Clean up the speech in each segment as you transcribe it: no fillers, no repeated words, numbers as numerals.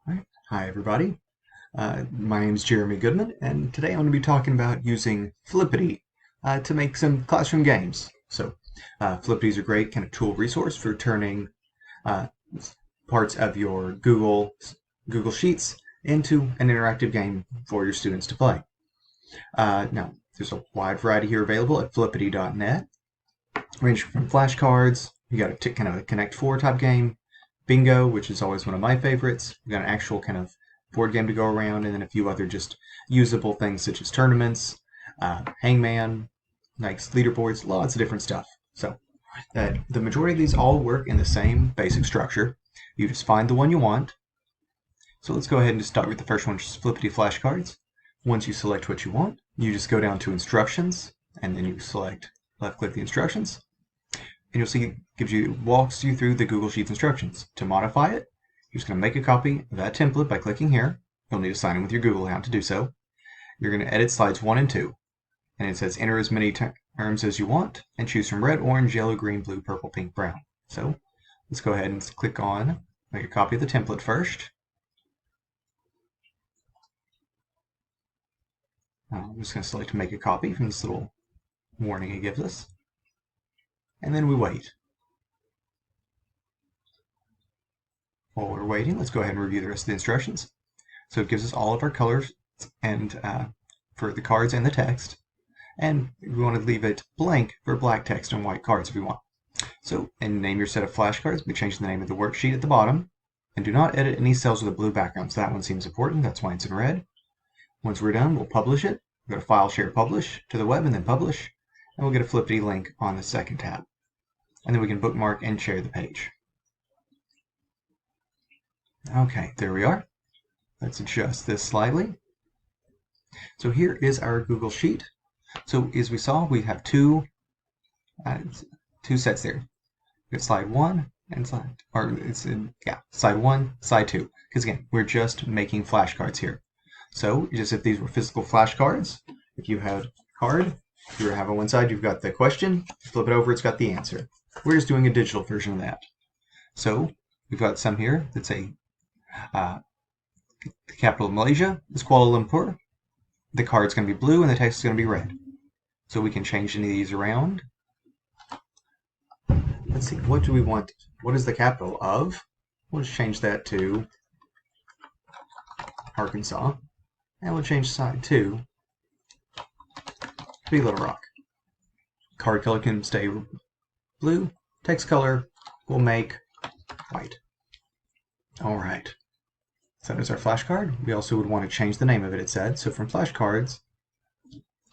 All right. Hi, everybody. My name is Jeremy Goodman, and today I'm going to be talking about using Flippity to make some classroom games. Flippity is a great kind of tool resource for turning uh, parts of your Google Sheets into an interactive game for your students to play. Now, there's a wide variety here available at flippity.net, ranging from flashcards. You got a kind of a Connect Four type game, Bingo, which is always one of my favorites. We got an actual kind of board game to go around, and then a few other just usable things such as tournaments, Hangman, like leaderboards, lots of different stuff. The majority of these all work in the same basic structure. You just find the one you want. So let's go ahead and just start with the first one, which is Flippity Flashcards. Once you select what you want, you just go down to Instructions, and then you select left-click the instructions, and you'll see it walks you through the Google Sheets instructions. To modify it, you're just going to make a copy of that template by clicking here. You'll need to sign in with your Google account to do so. You're going to edit slides 1 and 2, and it says enter as many terms as you want and choose from red, orange, yellow, green, blue, purple, pink, brown. So let's go ahead and click on make a copy of the template first. I'm just going to select make a copy from this little warning it gives us, and then we wait. While we're waiting, let's go ahead and review the rest of the instructions. So it gives us all of our colors and for the cards and the text, and we want to leave it blank for black text and white cards if we want. So, and name your set of flashcards. We change the name of the worksheet at the bottom, and do not edit any cells with a blue background. So that one seems important. That's why it's in red. Once we're done, we'll publish it. Go to File, Share, Publish to the web, and then Publish, and we'll get a Flippity link on the second tab, and then we can bookmark and share the page. Okay, there we are. Let's adjust this slightly. So here is our Google Sheet. So as we saw, we have two sets there. We have slide 1 and slide 1, slide 2. Because again, we're just making flashcards here. So just if these were physical flashcards, if you had a card, if you have on one side, you've got the question, flip it over, it's got the answer. We're just doing a digital version of that. So we've got some here that say the capital of Malaysia is Kuala Lumpur. The card's going to be blue and the text is going to be red. So we can change any of these around. Let's see, what do we want? What is the capital of? We'll just change that to Arkansas. And we'll change side 2 to be Little Rock. Card color can stay blue. Text color will make white. All right. So that is our flashcard. We also would want to change the name of it, it said. So from flashcards,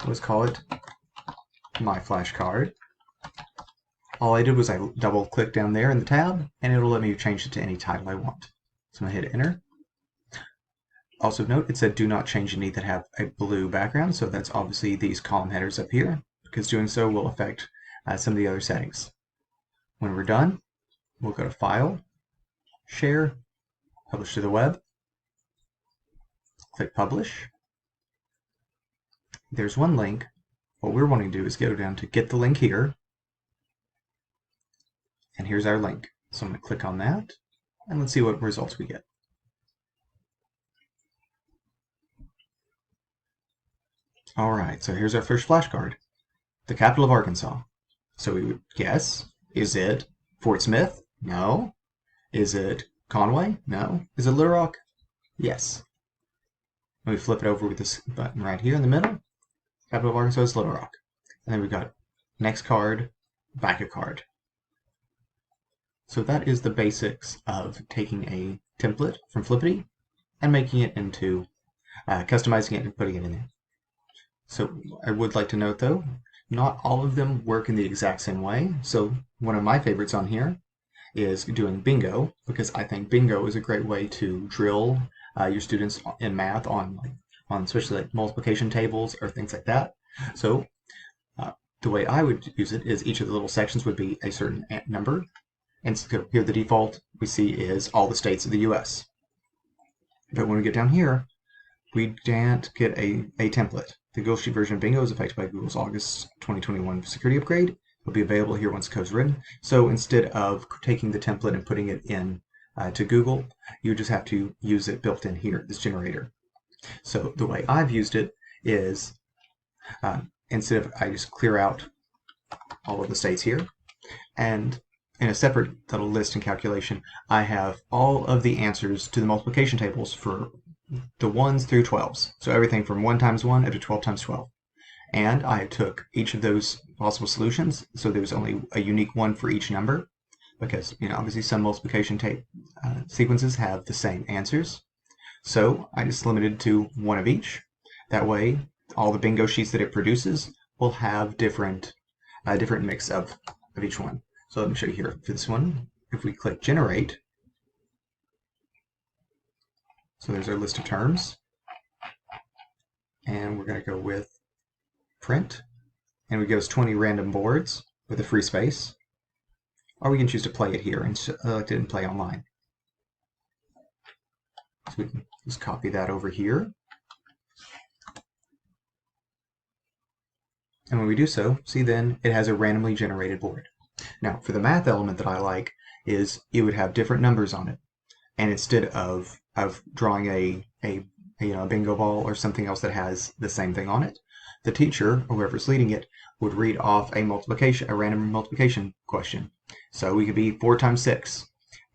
let's call it My Flashcard. All I did was I double click down there in the tab, and it'll let me change it to any title I want. So I'm going to hit enter. Also note, it said do not change any that have a blue background, so that's obviously these column headers up here, because doing so will affect some of the other settings. When we're done, we'll go to File, Share, Publish to the web, click Publish. There's one link. What we're wanting to do is go down to get the link here, and here's our link. So I'm going to click on that, and let's see what results we get. All right, so here's our first flashcard, the capital of Arkansas. So we would guess, is it Fort Smith? No. Is it Conway? No. Is it Little Rock? Yes. And we flip it over with this button right here in the middle. Capital of Arkansas is Little Rock. And then we've got next card, back a card. So that is the basics of taking a template from Flippity and making it into, customizing it and putting it in there. So I would like to note though, not all of them work in the exact same way. So one of my favorites on here is doing Bingo, because I think Bingo is a great way to drill your students in math on especially like multiplication tables or things like that. So the way I would use it is each of the little sections would be a certain number. And so here the default we see is all the states of the US. But when we get down here, we can't get a template. The Google Sheet version of Bingo is affected by Google's August 2021 security upgrade. It'll be available here once the code's written. So instead of taking the template and putting it in to Google, you just have to use it built in here, this generator. So the way I've used it is instead of I just clear out all of the states here, and in a separate little list and calculation, I have all of the answers to the multiplication tables for the 1s through 12s. So everything from 1 times 1 up to 12 times 12. And I took each of those possible solutions, so there's only a unique one for each number, because obviously some multiplication sequences have the same answers. So I just limited to one of each. That way, all the bingo sheets that it produces will have different mix of each one. So let me show you here for this one. If we click Generate, so there's our list of terms, and we're going to go with Print, and we give us 20 random boards with a free space, or we can choose to play it here and select it and play online. So we can just copy that over here. And when we do so, see then it has a randomly generated board. Now for the math element that I like is it would have different numbers on it. And instead of drawing a bingo ball or something else that has the same thing on it, the teacher, or whoever's leading it, would read off a random multiplication question. So we could be 4 times 6.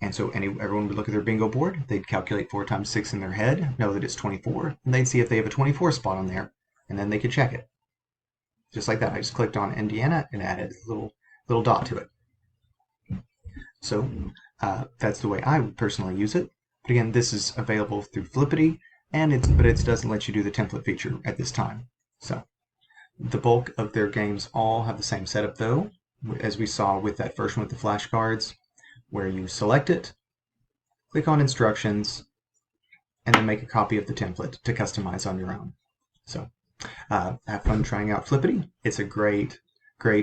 And so everyone would look at their bingo board, they'd calculate 4 times 6 in their head, know that it's 24, and they'd see if they have a 24 spot on there, and then they could check it. Just like that, I just clicked on Indiana and added a little dot to it. So that's the way I would personally use it. But again, this is available through Flippity, but it doesn't let you do the template feature at this time. So the bulk of their games all have the same setup though, as we saw with that first one with the flashcards, where you select it, click on instructions, and then make a copy of the template to customize on your own. So have fun trying out Flippity. It's a great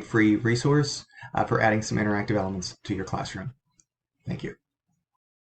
free resource for adding some interactive elements to your classroom. Thank you.